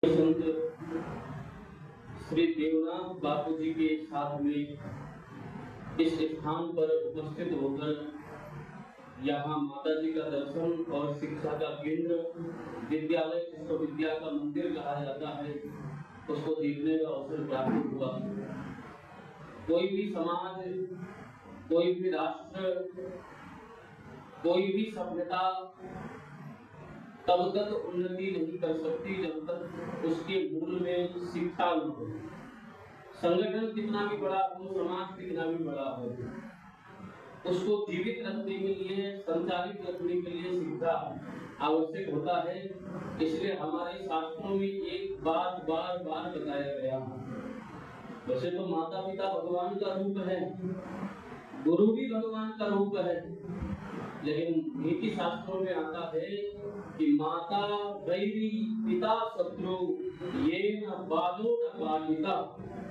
संत श्री देवनाथ बापू जी के साथ में इस स्थान पर उपस्थित होकर यहाँ माता जी का दर्शन और शिक्षा का केंद्र विद्यालय जिसको विद्या का मंदिर कहा जाता है उसको देखने का अवसर प्राप्त हुआ। कोई भी समाज, कोई भी राष्ट्र, कोई भी सभ्यता तब तक उन्नति नहीं कर सकती जब तक उसके मूल में शिक्षा न हो। संगठन कितना भी बड़ा हो, समाज कितना भी बड़ा हो, उसको जीवित रखने के लिए, संचालित रखने के लिए शिक्षा आवश्यक होता है। इसलिए हमारे शास्त्रों में एक बात बार बार बताया गया। वैसे तो माता पिता भगवान का रूप है, गुरु भी भगवान का रूप है, लेकिन नीति शास्त्रों में आता है कि माता वैरी पिता शत्रु ये न बालो न पालिता।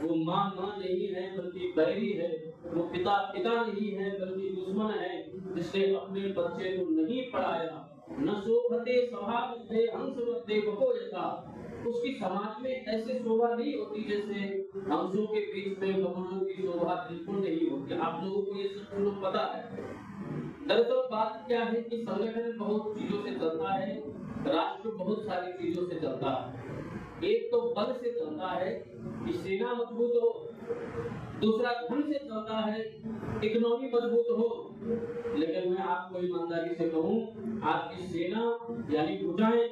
वो माँ नहीं है बल्कि बैरी है, वो पिता नहीं है बल्कि दुश्मन है, जिसने अपने बच्चे को नहीं पढ़ाया। न शोभते स्वभावते हंसवते बको यथा। उसकी समाज में ऐसे शोभा नहीं होती जैसे हंसों के बीच में बगुलों की शोभा बिल्कुल नहीं होती। आप लोगों को ये सब लोग पता है। दरअसल बात क्या है कि संगठन बहुत चीजों से चलता है, राष्ट्र बहुत सारी चीजों से चलता है। एक तो बल से चलता है कि सेना मजबूत हो, दूसरा धन से चलता है इकोनॉमी मजबूत हो। लेकिन मैं आपको ईमानदारी से कहूं, आपकी सेना यानी भुजाएं,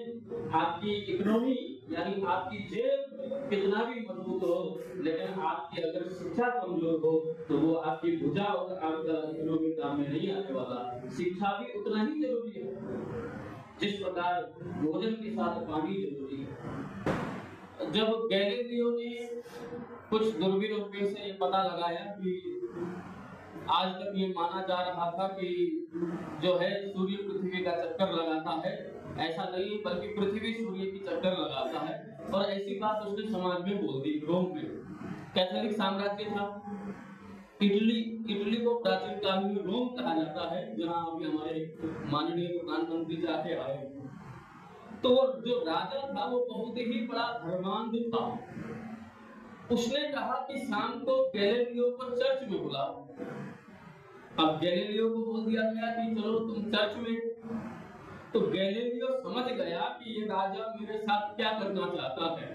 आपकी इकोनॉमी यानी आपकी जेब कितना भी मजबूत हो, लेकिन आपकी अगर शिक्षा कमजोर हो तो वो आपकी भुजा और आपका इकोनॉमी काम में नहीं आने वाला। शिक्षा भी उतना ही जरूरी है जिस प्रकार भोजन के साथ पानी जरूरी है। जब गैलीलियो ने कुछ दूरबीन उपयोग से ये पता लगाया कि आज तक ये माना जा रहा था कि जो है सूर्य पृथ्वी का चक्कर लगाता है, ऐसा नहीं बल्कि पृथ्वी सूर्य की चक्कर लगाता है। और ऐसी बात उसने समाज में बोल दी। रोम में कैथोलिक साम्राज्य था। इटली को प्राचीन काल में रोम कहा जाता है, जहाँ अभी हमारे माननीय प्रधानमंत्री जाके आए। तो जो राजा था वो बहुत ही बड़ा धर्मांध था। उसने कहा कि शाम को गैलीलियो को चर्च में बुलाओ। अब गैलीलियो को बोल दिया गया कि चलो तुम चर्च में। तो गैलीलियो समझ गया कि ये राजा मेरे साथ क्या करना चाहता है।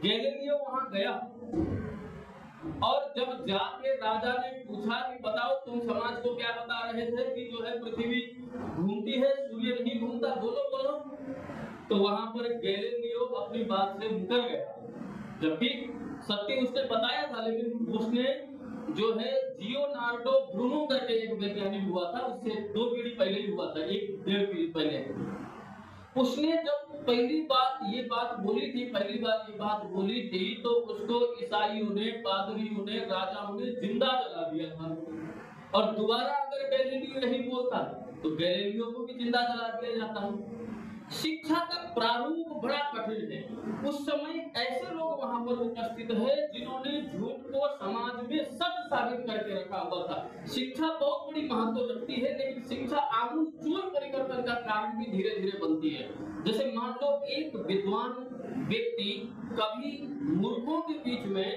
गैलीलियो वहां गया और जब जाके राजा ने पूछा कि बताओ तुम समाज को क्या बता रहे थे कि जो है पृथ्वी घूमती है, सूर्य नहीं घूमता, बोलो। तो वहां पर गैलीलियो अपनी बात से मुकर गया, जबकि सत्य उसने बताया था। लेकिन उसने जो है लियोनार्डो ब्रूनो करके एक वैज्ञानिक हुआ था, उससे 2 पीढ़ी पहले ही हुआ था, 1-1.5 पीढ़ी पहले। उसने जब पहली बार ये बात बोली थी तो उसको ईसाइयों ने, पादरियों ने, राजाओं ने जिंदा जला दिया था। और दोबारा अगर गैलीलियो नहीं बोलता तो गैलीलियो को भी जिंदा जला दिया जाता। शिक्षा का प्रारूप बड़ा कठिन है। उस समय ऐसे लोग वहां पर उपस्थित है जिन्होंने झूठ को समाज में सच साबित करके रखा हुआ था। शिक्षा बहुत बड़ी महत्व रखती है, लेकिन शिक्षा आमूल परिवर्तन का कारण भी धीरे धीरे बनती है। जैसे मान लो एक विद्वान व्यक्ति कभी मूर्खों के बीच में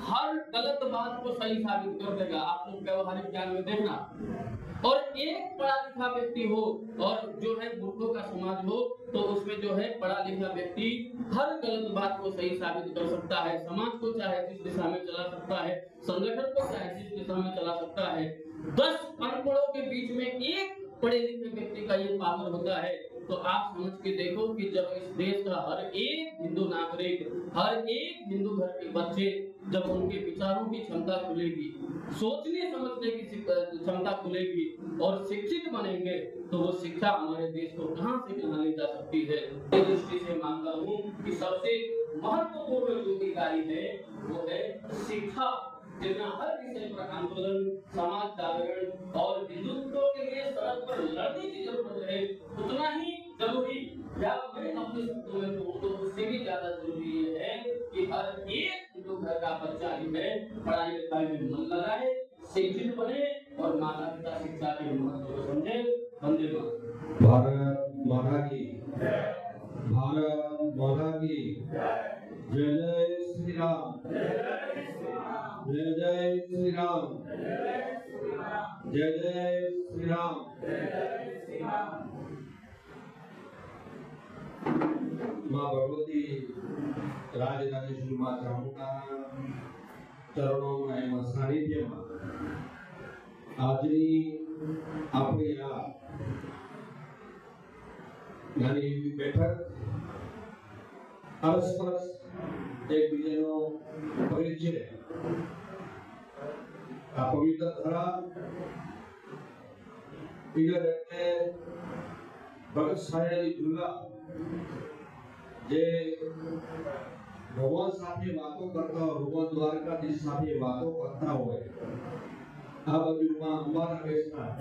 हर गलत बात को सही साबित कर देगा। आप लोग व्यवहारिक ज्ञान में देखना। और एक पढ़ा लिखा व्यक्ति हो और जो है मूर्खों का समाज हो तो उसमें जो है पढ़ा लिखा व्यक्ति हर गलत बात को सही साबित कर सकता है। समाज को चाहे जिस दिशा में चला सकता है, संगठन को चाहे जिस दिशा में चला सकता है। 10 अनपढ़ों के बीच में एक पढ़े लिखे व्यक्ति का ये पावर होता है। तो आप समझ के देखो कि जब इस देश का हर एक हिंदू नागरिक, हर एक हिंदू घर के बच्चे, जब उनके विचारों की क्षमता खुलेगी, सोचने समझने की क्षमता खुलेगी और शिक्षित बनेंगे, तो वो शिक्षा हमारे देश को कहां से कहां ले जा सकती है। इस दृष्टि से मानता हूं कि सबसे महत्वपूर्ण जो इकाई है वो है शिक्षा। जितना हर विषय पर आंदोलन, समाज जागरण और हिंदुत्व के लिए सड़क पर लड़ने की जरूरत है, उतना ही जरूरी, या मैं अपने शब्दों में कहूं तो उससे भी ज्यादा जरूरी ये है कि हर एक हिंदू घर का बच्चा ही है पढ़ाई लिखाई में मन लगाए, शिक्षित बने और माता पिता शिक्षा के महत्व को समझे। वंदे मातरम। भारत माता की भारत माता की जय जय श्री राम, जय जय श्री राम, जय जय श्री राम। मां भगवती राजराजेश्वरी मां चामुंडा चरणों में सानिध्य में આજની આપણી આ નાની એવી બેઠક અરસપરસ એકબીજાનો પરિચય આ પવિત્ર ધરા પિલર એટલે ભગત સાયાની દુર્ગા જે ભગવાન સાથે વાતો કરતા હોય, ભગવાન દ્વારકાધીશ સાથે વાતો કરતા હોય, આ બાજુમાં અંબાના બેસના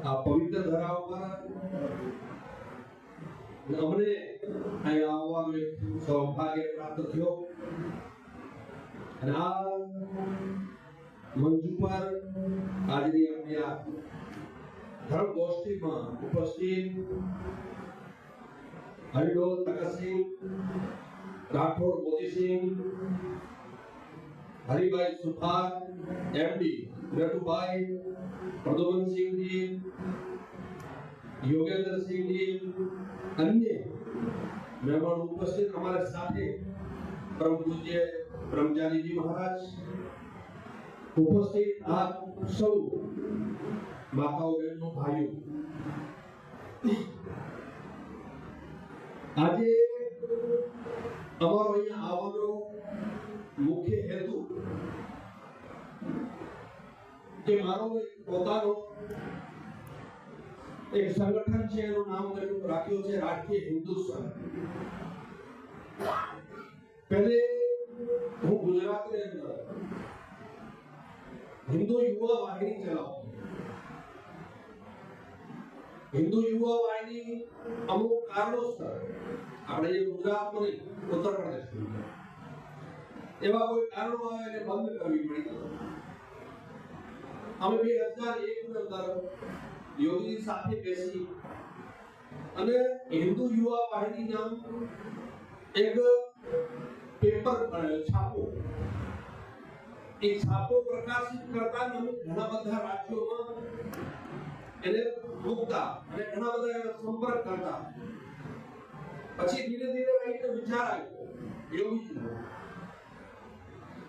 આ પવિત્ર ધરા ઉપર અમને અહીં આવવાનું એક સૌભાગ્ય પ્રાપ્ત થયો અને આ મંચ ઉપર આજની આપણી આ ધર્મ ગોષ્ઠીમાં ઉપસ્થિત હરિડોલ તકસિંહ, રાઠોડ મોતીસિંહ, हरिभाई सुथार, एमडी नटुभाई, प्रदोमन सिंह जी, योगेंद्र सिंह जी, अन्य मेहमान उपस्थित हमारे साथ परम पूज्य ब्रह्मचारी जी महाराज उपस्थित आप सौ माताओं बहनों भाइयों, आज અમારો અહીંયા આવવાનો મુખ્ય હેતુ કે મારો પોતાનો એક સંગઠન છે, એનું નામ મેં રાખ્યું છે રાષ્ટ્રીય હિન્દુ સંઘ। પહેલે હું ગુજરાતની અંદર હિન્દુ યુવા વાહિની ચલાવતો। હિન્દુ યુવા વાહિની અમુક કારણોસર આપણે જે ગુજરાતમાં નહીં, ઉત્તર પ્રદેશમાં એવા કોઈ કારણો આવે એટલે બંધ કરવી પડી। અમે 2001 ની અંદર યોગી સાથે બેસી અને હિન્દુ યુવા વાહિની નામ એક પેપર બનાવ્યો, છાપો। એ છાપો પ્રકાશિત કરતા અમે ઘણા બધા રાજ્યોમાં એને મૂકતા અને ઘણા બધા એનો સંપર્ક કરતા। પછી ધીરે ધીરે એક વિચાર આવ્યો યોગીજીનો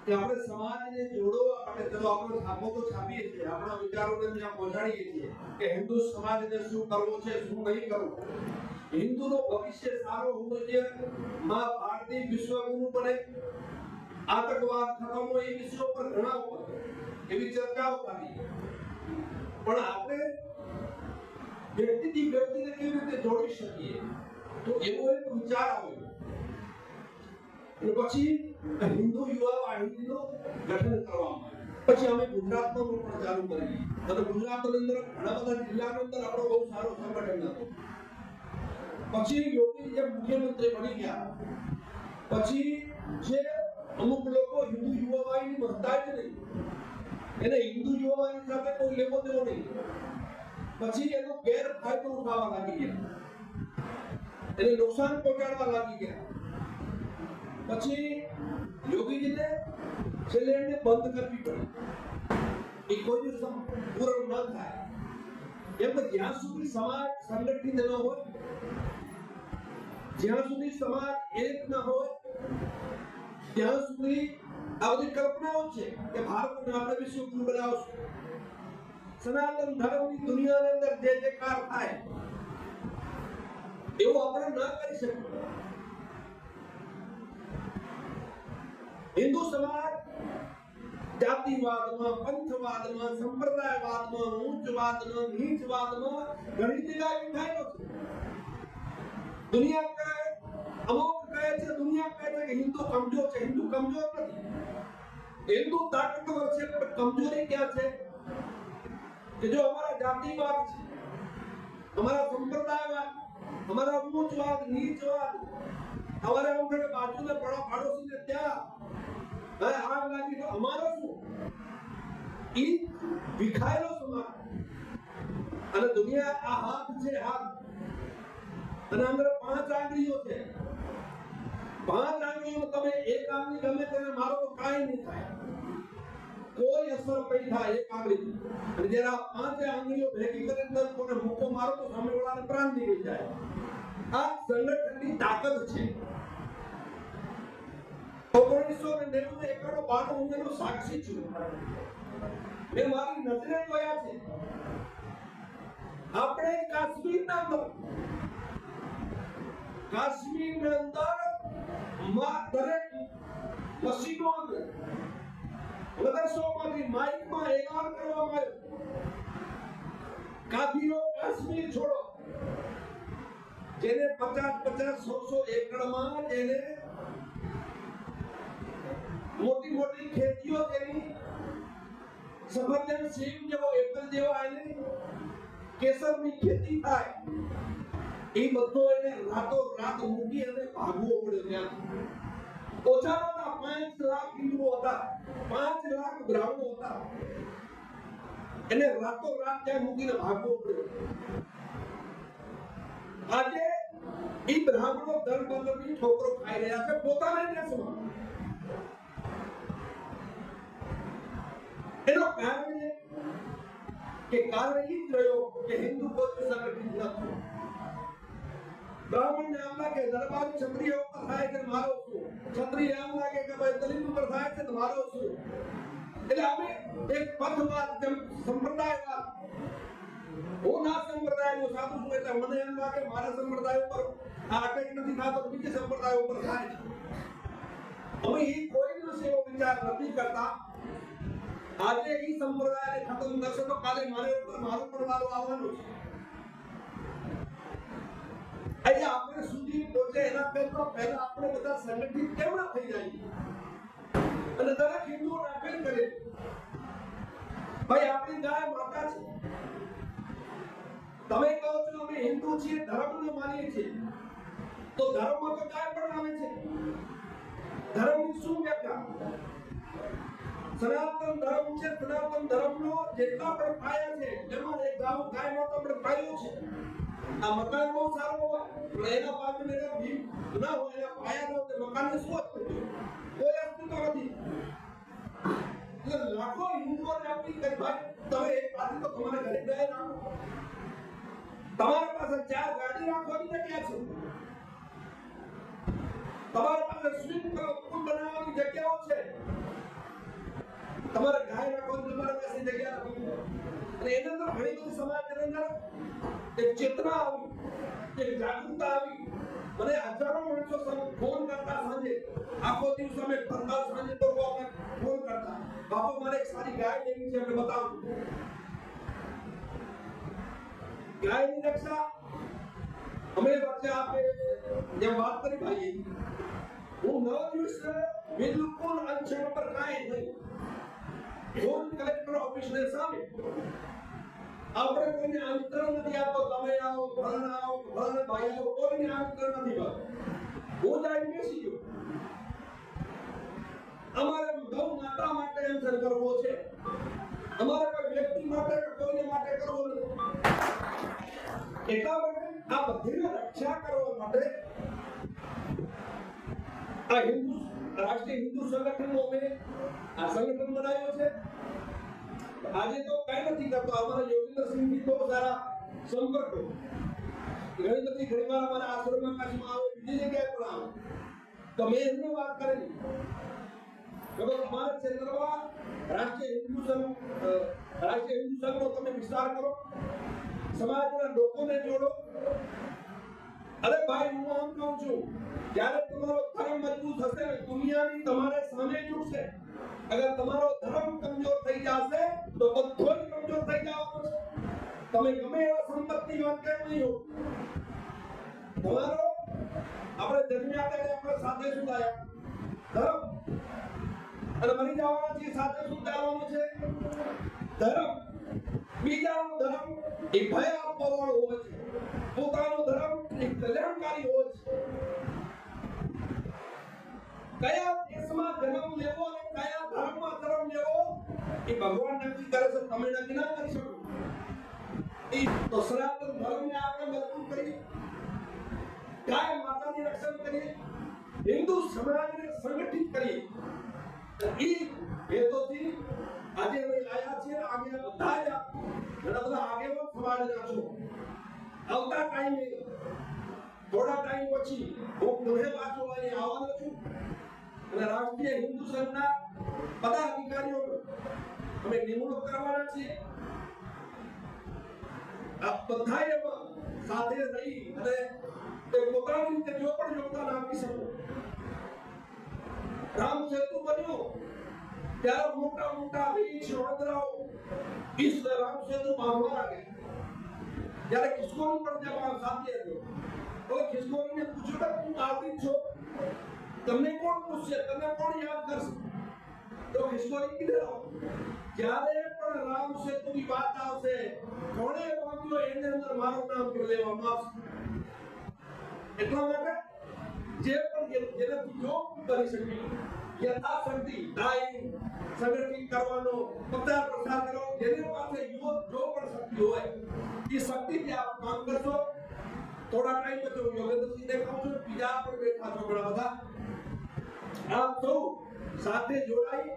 કે આપણે સમાજને જોડવા માટે ચલો આપણે છાપો તો છાપીએ છીએ, આપણા વિચારોને ત્યાં પહોંચાડીએ છીએ કે હિન્દુ સમાજને શું કરવું છે, શું નહીં કરવું, હિન્દુનો ભવિષ્ય સારો હોવો જોઈએ, માં ભારતી વિશ્વગુરુ બને, આતંકવાદ ખતમ હોય, એ વિષયો પર ઘણા ઉપર એવી ચર્ચાઓ કરી। પણ આપણે વ્યક્તિથી વ્યક્તિને કેવી રીતે જોડી શકીએ, તો એવો એક વિચાર આવ્યો અને પછી હિન્દુ યુવા વાહિનીનું ગઠન કરવામાં આવ્યું। પછી અમે ગુજરાતમાં પણ ચાલુ કરી અને ગુજરાતની અંદર ઘણા બધા જિલ્લાની અંદર આપણો બહુ સારો સંગઠન હતો। પછી યોગી જે મુખ્યમંત્રી બની ગયા પછી જે અમુક લોકો હિન્દુ યુવા વાહિની મળતા જ નહીં, એને હિન્દુ યુવા વાહિની સાથે કોઈ લેવો દેવો નહીં, પછી એનો ગેરફાયદો ઉઠાવવા લાગી ગયા, એને નુકસાન પહોંચાડવા લાગી ગયા। પછી યોગીજીને છેલ્લે એને બંધ કરવી પડી, એ કોઈ દિવસ પૂર્ણ ન થાય એમ। જ્યાં સુધી સમાજ સંગઠિત ન હોય, જ્યાં સુધી સમાજ એક ન હોય, ત્યાં સુધી આ બધી કલ્પનાઓ છે કે ભારતને આપણે વિશ્વગુરુ બનાવશું, સનાતન ધર્મની દુનિયાની અંદર જે જે કાર થાય એવું આપણે ન કરી શકીએ। હિન્દુ સમાજ જાતિવાદમાં, પંથવાદમાં, સંપ્રદાયવાદમાં, ઉચ્ચવાદમાં, નીચવાદમાં ઘણી જગ્યાએ વિખાયેલો છે। દુનિયા કહે, અમુક કહે છે, દુનિયા કહે છે કે હિન્દુ કમજોર છે, હિન્દુ કમજોર નથી, હિન્દુ તાકાતવર છે। પણ કમજોરી ક્યાં છે કે જો અમારા જાતિવાદ છે, અમારા સંપ્રદાયવાદ, અમારા ઉચ્ચવાદ, નીચવાદ, हमारे हम के बाजू में बड़ा पड़ोसी ने क्या है आग लगी तो हमारा શું ઈ વિખાયેલો સમાજ અને દુનિયા આ હાથ છે હાથ અને અંદર 5 આંગળીઓ છે, 5 આંગળીઓમાં તમે એક આંગળી ગમે તેને મારો તો કાંઈ નહીં થાય, કોઈ અસર નહીં થાય એક આંગળી. અને જ્યારે આ 5 આંગળીઓ ભેગી કરીને કોને મુક્કો મારો તો સામેવાળાને પ્રાણ નીકળી જાય. આ સંગઠનની તાકાત છે. 1990 એકડો બાનો હું એનો સાક્ષી છું. મેં મારી નજરે જોયા છે. આપણે કાશ્મીરના અંદર દરેક મશીનો અંદર પ્રદર્શનોમાંથી માઇકમાં એલાન કરવામાં આવ્યું, કાફીરો કાશ્મીર છોડો. જેને 50-100 એકડમાં જેને મોટી મોટી ખેતીઓ જેની સફરજન, સેબ જેવો, એપલ જેવા એને કેસરની ખેતી થાય, એ બધો એને રાતો રાત મૂકી અને ભાગવો પડ્યો. ત્યાં ઓછામાં 5 લાખ હિન્દુઓ હતા, 5 લાખ બ્રાહ્મણો હતા, એને રાતો રાત ત્યાં મૂકીને ભાગવો પડ્યો. આજે એ બ્રાહ્મણો દર બદલની ઠોકરો ખાઈ રહ્યા છે પોતાના દેશમાં. એનો કારણ એ જ રહ્યો કે હિન્દુ કોઈ સંગઠિત નથી. બ્રાહ્મણ ને આમ લાગે દરબાર ક્ષત્રિય ઉપર થાય છે મારો શું, ક્ષત્રિય આમ લાગે કે ભાઈ દલિત ઉપર થાય છે મારો શું. એટલે અમે એક પથવાદ સંપ્રદાયવાદ, હું ના સંપ્રદાયનો સાધુ છું એટલે મને એમ લાગે મારા સંપ્રદાય ઉપર આ અટેક નથી થતો, બીજા સંપ્રદાય ઉપર થાય છે. અમે એ કોઈ દિવસ એવો વિચાર નથી કરતા. આજે એ સંપ્રદાયને ખતમ કરશે તો કાલે મારે ઉપર મારું પરવારો આવવાનું છે. આજે આપણે સુધી પહોંચે એના પહેલા આપણે બધા સંગઠિત કેમ ના થઈ જાય અને દરેક હિન્દુઓ અપીલ કરે ભાઈ આપણી ગાય માતા છે. તમે કહો છો અમે હિન્દુ છીએ, ધર્મને માનીએ છીએ, તો ધર્મમાં તો ગાય પણ આવે છે. ધર્મની શું વ્યાખ્યા? સનાતન ધર્મ છે. સનાતન ધર્મનો જેટલા પણ પાયા છે એમાં એક ગાય માતા પણ પાયો છે. આ મકાન બહુ સારું હોય પણ એના પાછળ એના ભીમ ના હોય, એના પાયા ન હોય, મકાનને શું અસ્તિત્વ? કોઈ અસ્તિત્વ નથી. એટલે લાખો હિન્દુઓને અપીલ કરી ભાઈ તમે એક પાસે તો તમારા ઘરે ગાય રાખો. તમારા પાસે 4 ગાડી રાખવાની જગ્યા છે, તમારા પાસે સ્વિમ પૂલ બનાવવાની જગ્યાઓ છે, તમારે ગાય રાખવાની તમારા પાસે જગ્યા નથી. અને એના અંદર ઘણી બધી સમાજની અંદર એક ચેતના આવી, એક જાગૃતતા આવી. મને હજારો માણસો ફોન કરતા સાંજે, આખો દિવસ અમે ફરતા, સાંજે તો આપણે ફોન કરતા બાપુ મારે એક સારી ગાય લેવી છે, આપણે બતાવું. ગાયની રક્ષા અમે વચ્ચે આપે જેમ વાત કરી ભાઈ, હું 9 દિવસ બિલકુલ અનશન પર કાંઈ નહીં. ફોન કલેક્ટર ઓફિસને સામે આપણે કોઈને આમંત્રણ નથી આપતો, તમે આવો, ફલાણા આવો, ફલાણા ભાઈ આવો, કોઈને આમંત્રણ નથી આપતો. હું જાય બેસી ગયો. અમારે ગૌ માતા માટે આંસર કરવો છે, અમારે કોઈ વ્યક્તિ માટે કે કોઈને માટે કરવો નથી. એટલા માટે આ બધીની રક્ષા કરવા માટે આ રાષ્ટ્રીય હિન્દુ સંગઠનનો અમે આ સંગઠન બનાવ્યો છે. આજે તો કઈ નથી કરતો. અમારા યોગેન્દ્રસિંહજી બહુ સારા સંપર્કો, ઘણી વાર અમારા આશ્રમમાં કાશમાં આવે, બીજી જગ્યાએ પણ આવે તો મેં એમને વાત કરેલી કે તમારા ક્ષેત્રમાં રાષ્ટ્રીય હિન્દુ સંઘનો તમે વિસ્તાર કરો, સમાજના લોકોને જોડો. અરે ભાઈ હું આમ કહું છું, જ્યારે તમારો ધર્મ મજબૂત હશે દુનિયાની તમારે સામે જુડશે. અગર તમારો ધર્મ કમજોર થઈ જશે તો બધો જ કમજોર થઈ જવાનો છે. તમે ગમે એવા સંપત્તિવાન કેમ નહીં હો, તમારો આપણે જન્મ્યા ત્યારે આપણે સાથે શું થાય ધર્મ, અને મરી જવાના છે સાથે શું થવાનું છે ધર્મ. બીજાનો ધર્મ એ ભય આપવાવાળો હોય છે, પોતાનો ધર્મ એ કલ્યાણકારી હોય છે. કયા દેશમાં જન્મ લેવો અને કયા ધર્મમાં જન્મ લેવો એ ભગવાન નક્કી કરે છે, તમે નક્કી ના કરી શકો. એ તો સનાતન ધર્મને આપણે મજબૂત કરી ગાય રક્ષણ કરીએ, હિન્દુ સમાજને સંગઠિત કરીએ. એ હેતુથી આજે અમે લાયા છીએ. આગે બધા જ ઘણા બધા આગેવાન સમાજના છો. આવતા ટાઈમે થોડા ટાઈમ પછી હું પુણે પાછો અહીં આવવાનો છું અને રાષ્ટ્રીય હિન્દુ સંઘના બધા અધિકારીઓ અમે નિમણૂક કરવાના છીએ. આ બધાએ સાથે રહી અને પોતાની રીતે જો પણ યોગદાન આપી શકો. રામ સેતુ બન્યો ત્યારે મોટા મોટા રીંછ વડોદરાઓ इस राम सेतु बांधवा लागे. જ્યારે ખિસકોલી પણ જવા સાથે હતો તો ખિસકોલીને પૂછ્યું કે તું આવડી છો, તમને કોણ પૂછશે, તમે કોણ યાદ કરશે? તો ખિસકોલી કીધેલો જ્યારે પણ રામ સેતુની વાત આવશે કોણે બાંધ્યો એની અંદર મારું નામ લેવામાં આવશે. એટલા માટે જે પણ જેનાથી જો કરી શકે યથાશક્તિ દાઈ સંગઠિત કરવાનો, પ્રચાર પ્રસાર કરવાનો, જેની પાસે જો પણ શક્તિ હોય એ શક્તિથી આપ કામ કરશો. થોડા ટાઈમ પછી હું યોગેન્દ્રસિંહ દેખાઉં છું, બીજા પણ બેઠા છો ઘણા બધા. આપ સૌ સાથે જોડાઈ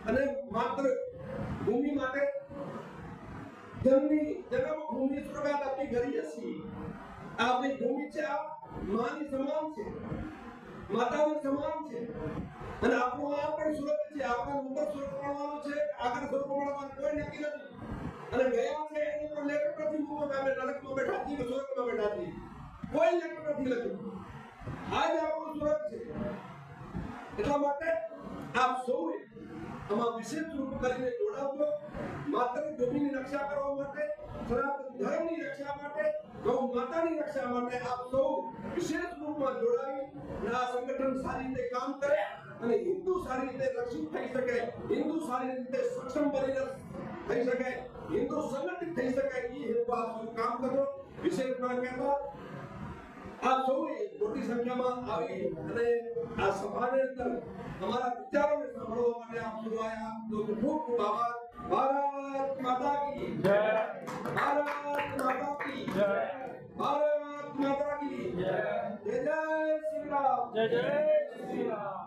અને માત્ર ભૂમિ માટે જન્મભૂમિ સ્વર્ગાત આપણી ઘરી હશે. આપણી ભૂમિ છે, આ માની સમાન છે, માતાની સમાન છે અને આપણું આ પણ સ્વર્ગ છે. આપણા ઉપર સ્વર્ગ મળવાનો છે, આગળ સ્વર્ગ મળવાનું કોઈ નક્કી નથી. અને ગયા છે એની પર લેટર નથી મૂકો કે અમે નરકમાં બેઠા છીએ કે સ્વર્ગમાં બેઠા છીએ, કોઈ લેટર નથી લખ્યું. આજ આપણું સ્વર્ગ છે. એટલા માટે આપ સૌએ આમાં વિશેષ રૂપ કરીને જોડાવજો. માત્ર ભૂમિની રક્ષા કરવા માટે, સનાતન ધર્મની રક્ષા માટે, ગૌ માતાની રક્ષા માટે આપ સૌ વિશેષ રૂપમાં જોડાવી આ સંગઠન સારી રીતે કામ કરે અને હિન્દુ સારી રીતે રક્ષિત થઈ શકે, હિન્દુ સારી રીતે સક્ષમ બનીને થઈ શકે, હિન્દુ સંગઠિત થઈ શકે. એ હેતુ આપ સૌ કામ કરો. વિશેષમાં કહેતા આપ સૌએ મોટી સંખ્યામાં આવી અને આ સભાને અંદર અમારા વિચારોને સાંભળવા માટે આપ સૌ આવ્યા. તો ખૂબ ખૂબ આભાર. ભારત માતા કી જય. ભારત માતા કી જય. ભારત માતા કી જય. જય જય શ્રી રામ. જય જય શ્રી રામ.